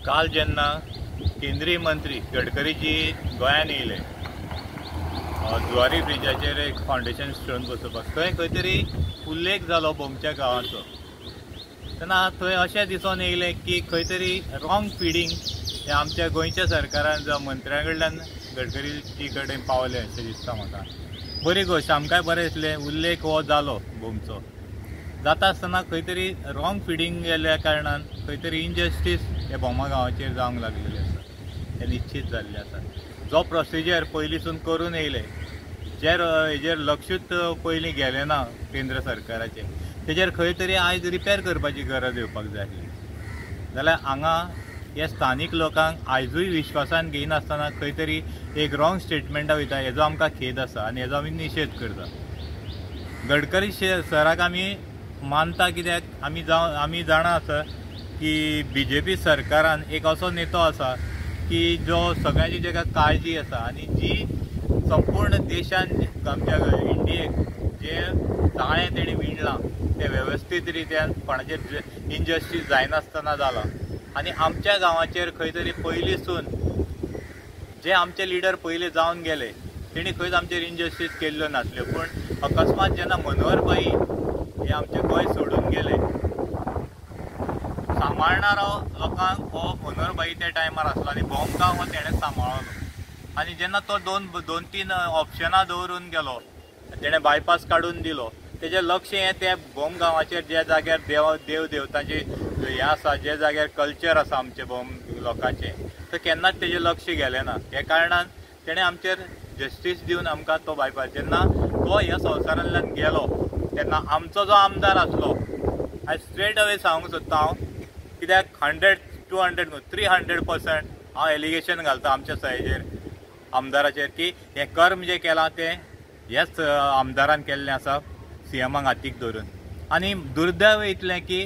काल जेन्ना केंद्रीय मंत्री गडकरीजी गोंयांत येयले जुवारी ब्रिजाचेर एक फावंडेशन स्टोन बसोवपाक, थंय खंय तरी उल्लेख जालो बोमच्या गांवाचो. तेन्ना थंय अशें दिसून येयलें की खंय तरी रॉंग फिडींग हें आमच्या गोंयच्या सरकारान जावं मंत्र्या कडल्यान गडकरीजी कडेन पावलें अशें दिसता म्हाका. बरी गोश्ट, आमकांय बरें दिसलें. उल्लेख हो जालो बोमचो. जाता आसतना खंय तरी रॉंग फिडींग गेल्ल्या कारणान खंय तरी इनजस्टीस हे बोमा गांवाचेर जावंक लागलेले आसा, हें निश्चित जाल्लें आसा. जो प्रोसिजर पयलींसून करून येयले, हेजेर लक्षूच पयलीं गेलें ना केंद्र सरकाराचें, तेजेर खंय तरी आयज रिपेर करपाची गरज येवपाक जाय आसली. जाल्यार हांगा हे स्थानीक लोकांक आयजूय विश्वासान घेयनासतना खंय तरी एक रॉंग स्टेटमेंटा वयता, हेजो आमकां खेद आसा आनी हेजो आमी निशेध करता. गडकरी सराक आमी मानता, कित्याक आमी जाणा आसा की BJP सरकारान एक असो नेतो आसा की जो सगळ्यांची जाका काळजी आसा आनी जी संपूर्ण देशान आमच्या इंडियेक जे जाळें तेणी विणलां तें वेवस्थीत रित्यान कोणाचेर इनजस्टीस जायनासतना जालां. आनी आमच्या गांवाचेर खंय तरी पयलींसून जे आमचे लिडर पयले जावन गेले तेणी खंयच आमचेर इनजस्टीस केल्ल्यो नासल्यो. पूण अकस्मात जेन्ना मनोहरभाई हे आमचे गोंय सोडून गेले, सांबाळणारो लोकांक हो मनोहरभाई त्या टायमार आसलो आनी बोमगांव हो तेणें सांबाळलो. आनी जेन्ना तो दोन तीन ऑप्शनां दवरून गेलो, तेणें बायपास काडून दिलो, तेजें लक्ष हें त्या बोम गांवाचेर जे जाग्यार देव देवतांचे हें आसा, जे जाग्यार कल्चर आसा आमचे बोम लोकांचें, तर केन्नाच तेजें लक्ष गेलें ना. हे कारणान तेणें आमचेर जस्टीस दिवन आमकां तो बायपास, जेन्ना तो ह्या संवसारांतल्यान गेलो तेन्ना आमचो जो आमदार आसलो, आयज स्ट्रेट अवे सांगूंक सोदता हांव, कित्याक 100, 200, 300% हांव एलिगेशन घालता आमच्या हेजेर आमदाराचेर की हें कर्म जें केलां तें ह्याच आमदारान केल्लें आसा CMाक हातीक धरून. आनी दुर्दैव इतलें की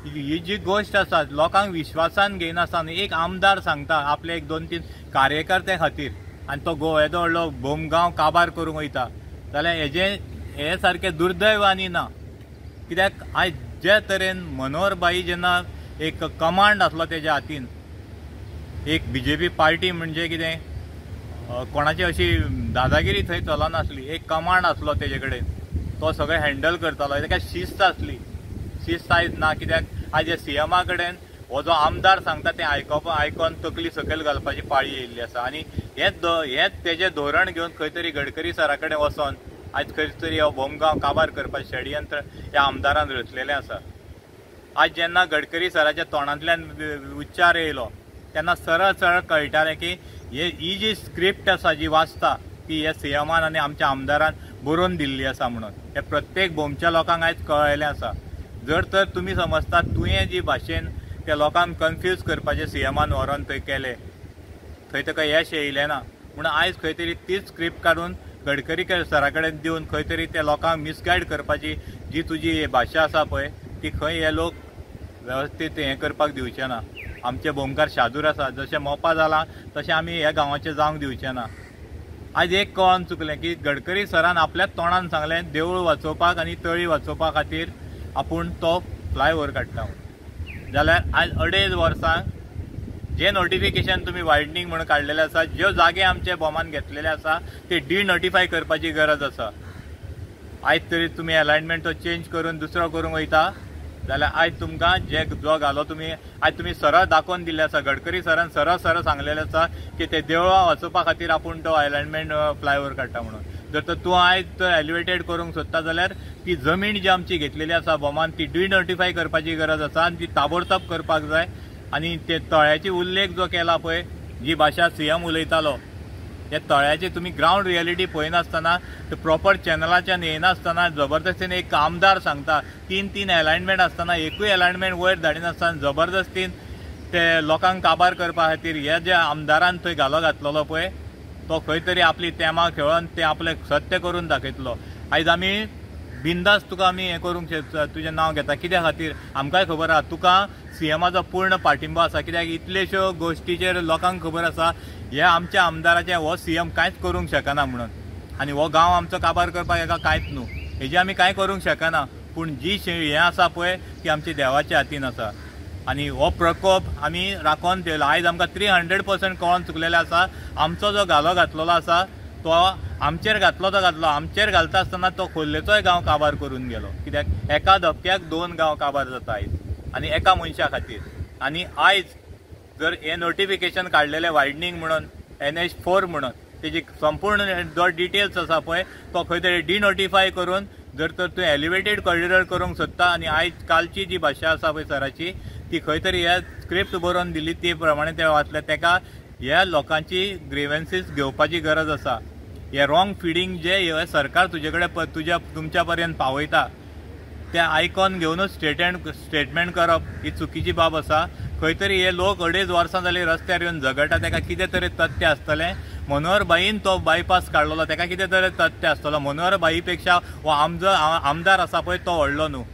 ही जी गोश्ट आसा लोकांक विश्वासान घेयनासतना एक आमदार सांगता आपले 1-2-3 कार्यकर्त्यां खातीर आनी तो येदो व्हडलो बोमगांव काबार करूंक वयता, जाल्यार हे सारकें दुर्दैव आनी ना. कित्याक आयज जे तरेन मनोहरभाई जेन्ना एक कमांड आसलो तेज्या हातीन, एक BJP पार्टी म्हणजे कितें, कोणाची अशी दादागिरी थंय चलनासली, एक कमांड आसलो तेजे कडेन, तो सगळें हँडल करतालो. तेका शिस्त आसली, शिस्त आयज ना. कित्याक आयज हे CMा कडेन हो जो आमदार सांगता तें आयकोन तकली सकयल घालपाची पाळी येयल्ली आसा. आनी हेंच तेजें धोरण घेवन खंय तरी गडकरी सरा कडेन वचोन आयज खंय तरी हो बोमगांव काबार करपाचें षडयंत्र ह्या आमदारान रचलेलें आसा. आज जेन्ना गडकरी सराच्या तोंडांतल्यान उच्चार येयलो तेन्ना सरळ कळटालें की ही जी स्क्रिप्ट आसा जी वाचता ती हे CMान आनी आमच्या आमदारान बरोवन दिल्ली आसा म्हणून हे प्रत्येक बोमच्या लोकांक आयज कळयलें आसा. जर तर तुमी समजतात तुवें जी भाशेन त्या लोकांक कन्फ्यूज करपाचें CMान व्हरोन थंय केलें, थंय ताका यश येयलें ना. म्हणून आयज खंय तरी तीच स्क्रिप्ट काडून गडकरी सरा कडेन दिवन खंय तरी त्या लोकांक मिसगायड करपाची जी तुजी भाशा आसा पळय ती खंय हे लोक वेवस्थीत हें करपाक दिवचे ना. आमचे बोमकार शादूर आसा, जशें मोपा जालां तशें आमी ह्या गांवाचें जावंक दिवचें ना. आयज एक कळोन चुकलें की गडकरी सरान आपल्याच तोंडान सांगलें देवूळ वाचोवपाक आनी तळी वाचोवपा खातीर आपूण तो फ्लायओव्हर काडटा. जाल्यार आयज 2.5 वर्सांक जे नोटिफिकेशन तुमी वायडनींग म्हणून काडलेले आसा, ज्यो जागे आमचे बोमान घेतलेले आसा ते डिनोटिफाय करपाची गरज आसा. आयज तरी तुमी अलायनमेंट तो चेंज करून दुसरो करूंक वयता, जाल्यार आयज तुमकां जो घालो आयज तुमी सरळ दाखोवन दिल्ले आसा. गडकरी सरान सरळ सांगलेलें आसा की ते देवळां वाचोवपा खातीर आपूण तो अलायनमेंट फ्लायओव्हर काडटा म्हणून. जर तर तूं आयज तो एलिवेटेड करूंक सोदता जाल्यार ती जमीन जी आमची घेतलेली आसा बोमान ती डिनोटिफाय करपाची गरज आसा आनी ती ताबडतोब करपाक जाय. आनी ते तळ्याची उल्लेख जो केला पळय, जी भाशा CM उलयतालो, त्या तळ्याची तुमी ग्रावंड रियलिटी पळयनासतना प्रॉपर चॅनलाच्यान येनासतना जबरदस्तीन एक आमदार सांगता 3 अलायनमेंट आसतना एकूय अलायनमेंट वयर धाडिनासतना जबरदस्तीन ते लोकांक काबार करपा खातीर हे जे आमदारान थंय घातलेलो पळय तो खंय तरी आपली तेमा खेळोन ते आपले सत्य करून दाखयतलो. आयज आमी बिंदास तुका आमी हें करूंक तुजें नांव घेता. कित्या खातीर आमकांय खबर आसा तुका CMाचो पूर्ण पाठिंबा आसा, कित्याक इतलेश्यो गोश्टीचेर लोकांक खबर आसा हे आमच्या आमदाराचें हो CM कांयच करूंक शकना म्हणून. आनी हो गांव आमचो काबार करपाक हेका कांयच न्हू, हेजी आमी कांय करूंक शकना. पूण जी हें आसा पळय ती आमच्या देवाच्या हातीन आसा. आनी हो प्रकोप आमी राखोन दवरला। आयज आमकां 300% कळोन चुकलेले आसा। आमचो जो घालो घातलेलो आसा तो आमचेर घातलो आमचेर घालता आसतना तो खोर्लेचोय गांव काबार करून गेलो। कित्याक एका धपक्याक 2 गांव काबार जाता आयज आनी एका मनशा खातीर। आनी आयज जर हे नोटिफिकेशन काडलेले वायडनींग म्हणून NH4 म्हणून तेजी संपूर्ण जो डिटेल्स आसा पळय तो खंय तरी डिनोटिफाय करून जर तर तूं एलिवेटेड कॉरिडॉर करूंक सोदता आनी आयज कालची जी भाशा आसा पळय सराची ती खंय तरी हे स्क्रिप्ट बरोवन दिली ते प्रमाणे ते वाचले। तेका ह्या लोकांची ग्रीव्हन्सीस घेवपाची गरज आसा। हे रॉंग फिडींग जे हे सरकार तुजे कडेन तुमच्या पर्यंत पावयता ते आयकॉन घेवनूच स्टेटमेंट करप ही चुकीची बाब आसा। खंय तरी हे लोक 2.5 वर्सां जाली रस्त्यार येवन झगडटा, तेका कितें तरी तथ्य आसतलें। मनोहर भाईन तो बायपास काडलेलो तेका कितें तरी तथ्य आसतलो। मनोहर भाई पेक्षा हो आमदार आसा पळय तो व्हडलो न्हू।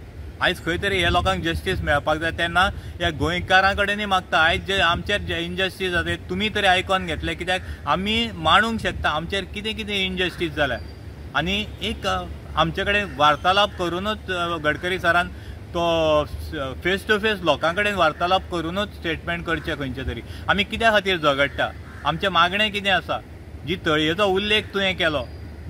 आयज खंय तरी हे लोकांक जस्टीस मेळपाक जाय तेन्ना ह्या गोंयकारां कडेनूय मागता आयज जे आमचेर जे इनजस्टीस जाता तुमी तरी आयकॉन घेतले, कित्याक आमी मानूंक शकता आमचेर कितें कितें इनजस्टीस जाल्या। आनी एक आमचे कडेन वार्तालाप करूनच गडकरी सरान तो फेस टू फेस लोकां कडेन वार्तालाप करूनच स्टेटमेंट करचें खंयचें तरी। आमी कित्या खातीर झगडटा, आमचें मागणें कितें आसा? जी तळयेचो उल्लेख तुवें केलो,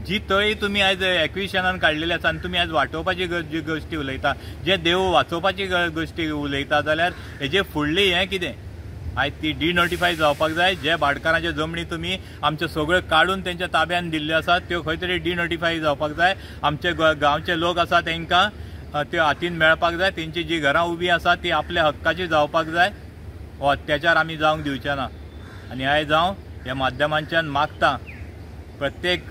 जी तळी तुमी आयज एक्विशनान काडलेली आसा आनी तुमी आयज वांटोवपाची जी गोश्टी उलयता, जे देव वाचोवपाची गोश्टी उलयता, जाल्यार हेजे फुडली हें कितें? आयज ती डिनोटिफाय जावपाक जाय। जे भाटकारांच्यो जमनी तुमी आमच्यो सगळ्यो काडून तेंच्या ताब्यान दिल्ल्यो आसात त्यो खंय तरी डिनोटिफाय जावपाक जाय। आमचे गांवचे लोक आसा तांकां त्यो हातीन मेळपाक जाय। तेंची जी घरां उबी आसा ती आपल्या हक्काची जावपाक जाय। हो अत्याचार आमी जावंक दिवचे ना। आनी आयज हांव ह्या माध्यमांच्यान मागतां प्रत्येक